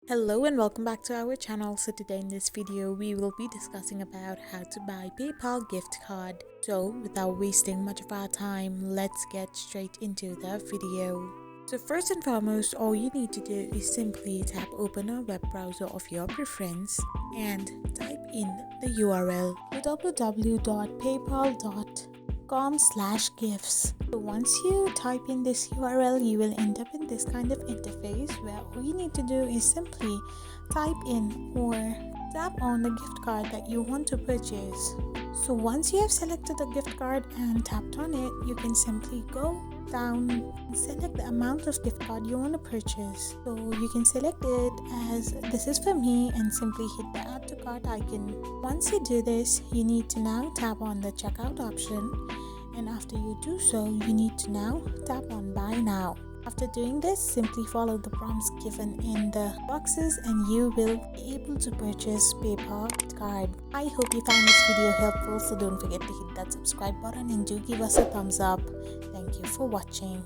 Hello and welcome back to our channel. So today in this video we will be discussing about how to buy PayPal gift card. So without wasting much of our time, let's get straight into the video. So first and foremost, all you need to do is simply tap open a web browser of your preference and type in the URL www.paypal.com/gifts. So once you type in this URL, you will end up in this kind of interface where all you need to do is simply type in or tap on the gift card that you want to purchase. So once you have selected the gift card and tapped on it, you can simply go down and select the amount of gift card you want to purchase. So you can select it as this is for me and simply hit the add to cart icon. Once you do this, you need to now tap on the checkout option, and after you do so, you need to now tap on buy now. After doing this, simply follow the prompts given in the boxes and you will be able to purchase PayPal card. I hope you found this video helpful, so don't forget to hit that subscribe button and do give us a thumbs up. Thank you for watching.